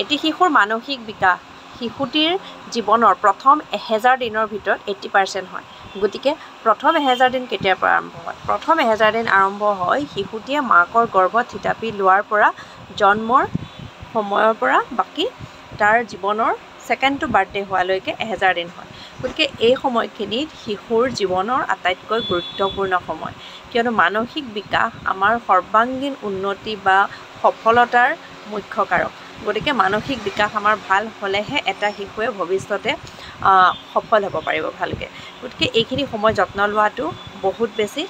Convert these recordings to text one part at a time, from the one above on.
এটি শিশুৰ মানসিক বিকাশ শিশুটিৰ জীৱনৰ প্ৰথম 1000 দিনৰ ভিতৰত 80% হয় গতিকে প্ৰথম 1000 দিন কেতিয়াৰ পৰা আৰম্ভ হয় প্ৰথম 1000 দিন আৰম্ভ হয় শিশুটিয়ে মাকৰ গৰ্ভত থিতাপি লোৱাৰ পৰা জন্মৰ সময়ৰ পৰা বাকি তাৰ জীৱনৰ সেকেন্ড টু বাৰ্থডে হোৱালৈকে 1000 দিন হয় গতিকে এই সময়খিনিত শিশুৰ জীৱনৰ আটাইতকৈ গুৰুত্বপূৰ্ণ সময় কিয়নো মানসিক বিকাশ আমাৰ সৰ্বাংগীন উন্নতি বা সফলতাৰ মুখ্য কাৰক গতিকে মানসিক বিকাশ আমাৰ ভাল হ'লেহে এটা শিশুৱে ভৱিষ্যতে সফল হ'ব পাৰিব ভালকৈ গতিকে এইখিনি সময় যত্ন লোৱাটো বহুত বেছি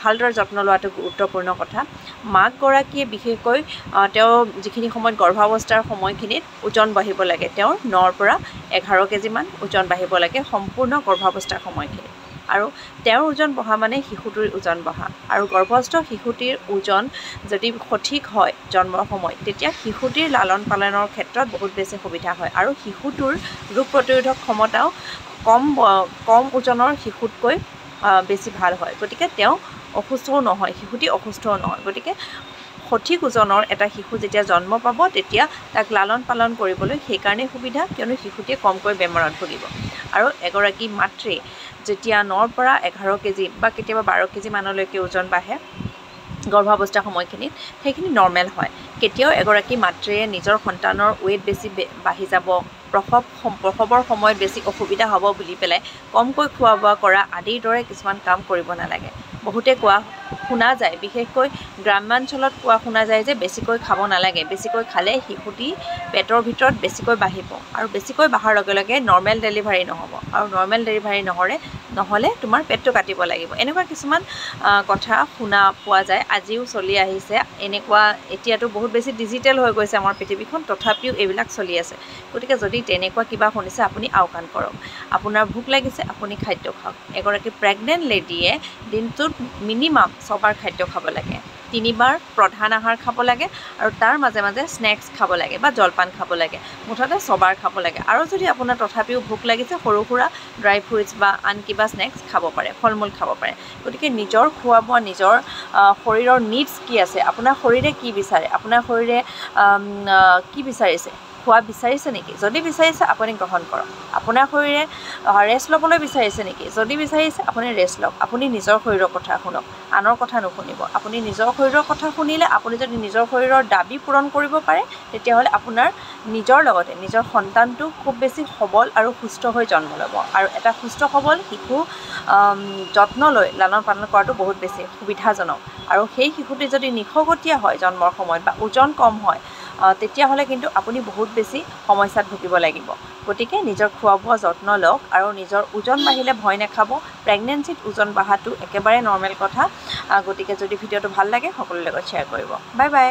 ভালদৰে যত্ন লোৱাটো গুৰুত্বপূৰ্ণ কথা মাকগৰাকীয়ে বিশেষকৈ তেওঁ যিখিনি সময়ত গৰ্ভাৱস্থাৰ সময়খিনিত ওজন বাঢ়িব লাগে তেওঁৰ 9 পৰা 11 কেজিমান ওজন বাঢ়িব লাগে সম্পূৰ্ণ গৰ্ভাৱস্থাৰ সময়খিনিত আৰু তেওঁৰ ওজন বঢ়া মানে শিশুটিৰ ওজন বঢ়া আৰু গৰ্ভস্থ শিশুটিৰ ওজন যদি সঠিক হয় জন্মৰ সময় তেতিয়া শিশুটিৰ লালন পালনৰ ক্ষেত্ৰত বহুত বেছি সুবিধা হয় আৰু শিশুটোৰ ৰোগ প্ৰতিৰোধক ক্ষমতাও কম ওজনৰ শিশুতকৈ বেছি ভাল হয় গতিকে তেওঁ অসুস্থও নহয় শিশুটি অসুস্থও নহয় গতিকে সঠিক ওজনৰ এটা শিশু যেতিয়া জন্ম পাব তেতিয়া তাক লালন পালন কৰিবলৈ সেইকাৰণে সুবিধা কিয়নো শিশুটিয়ে কমকৈ বেমাৰত ভুগিব আৰু এগৰাকী মাতৃ যেতিয়া 9 পৰা 11 কেজি বা কেতিয়াবা 12 কেজি মানলৈকে ওজন বাঢ়ে গৰ্ভাৱস্থা সময়খিনিত সেইখিনি নৰ্মেল হয় কেতিয়াও এগৰাকী মাতৃয়ে নিজৰ সন্তানৰ ওয়েট বেছি বাঢ়ি যাব প্ৰসৱৰ সময়ত বেছি অসুবিধা হ'ব বুলি পেলাই কমকৈ খোৱা বোৱা কৰা আদিৰ দৰে কিছুমান কাম কৰিব নালাগে বহুতে শুনা যায় বিশেষকৈ গ্ৰামাঞ্চলত শুনা যায় যে বেছিকৈ খাব নালাগে বেছিকৈ খালে শিশুটি পেটৰ ভিতৰত বেছিকৈ বাঢ়িব আৰু বেছিকৈ বাঢ়াৰ লগে লগে নৰ্মেল ডেলিভাৰী নহ'ব আৰু নৰ্মেল ডেলিভাৰী নহ'লে তোমাৰ পেটটো কাটিব লাগিব এনেকুৱা কিছুমান কথা শুনা পোৱা যায় আজিও চলি আহিছে এনেকুৱা এতিয়াতো বহুত বেছি ডিজিটেল হৈ গৈছে আমাৰ পৃথিৱীখন তথাপিও এইবিলাক চলি আছে গতিকে যদি তেনেকুৱা কিবা শুনিছে আপুনি আওকাণ কৰক আপোনাৰ ভোক লাগিছে আপুনি খাদ্য খাওক এগৰাকী প্ৰেগনেণ্ট লেডিয়ে দিনটোত মিনিমাম 6 বাৰ খাদ্য খাব লাগে 3 বাৰ প্ৰধান আহাৰ খাব লাগে আৰু তাৰ মাজে মাজে স্নেক্স খাব লাগে বা জলপান খাব লাগে মুঠতে 6 বাৰ খাব লাগে আৰু যদি আপোনাৰ তথাপিও ভোক লাগিছে সৰু সুৰা ড্ৰাই ফ্ৰুটছ বা আন কিবা স্নেক্স খাব পাৰে ফল মূল খাব পাৰে গতিকে নিজৰ খোৱা বোৱা নিজৰ শৰীৰৰ নিডছ কি আছে আপোনাৰ শৰীৰে কি বিচাৰে আপোনাৰ শৰীৰে কি বিচাৰিছে খোৱা বিচাৰিছে নেকি যদি বিচাৰিছে আপুনি গ্ৰহণ কৰক আপোনাৰ শৰীৰে ৰেষ্ট ল'বলৈ বিচাৰিছে নেকি যদি বিচাৰিছে আপুনি ৰেষ্ট লওক আপুনি নিজৰ শৰীৰৰ কথা শুনক আনৰ কথা নুশুনিব আপুনি নিজৰ শৰীৰৰ কথা শুনিলে আপুনি যদি নিজৰ শৰীৰৰ দাবী পূৰণ কৰিব পাৰে তেতিয়াহ'লে আপোনাৰ নিজৰ লগতে নিজৰ সন্তানটো খুব বেছি সবল আৰু সুস্থ হৈ জন্ম ল'ব আৰু এটা সুস্থ সবল শিশু যত্ন লৈ লালন পালন কৰাটো বহুত বেছি সুবিধাজনক আৰু সেই শিশুটি যদি নিশগতীয়া হয় জন্মৰ সময়ত বা ওজন কম হয় তেতিয়াহ'লে কিন্তু আপুনি বহুত বেছি সমস্যাত ভুগিব লাগিব গতিকে নিজৰ খোৱা বোৱা যত্ন লওক আৰু নিজৰ ওজন বাঢ়িলে ভয় নাখাব প্ৰেগনেন্সিত ওজন বাঢ়াটো একেবাৰে নৰ্মেল কথা গতিকে যদি ভিডিঅ'টো ভাল লাগে সকলোৰে লগত শ্বেয়াৰ কৰিব বাই বাই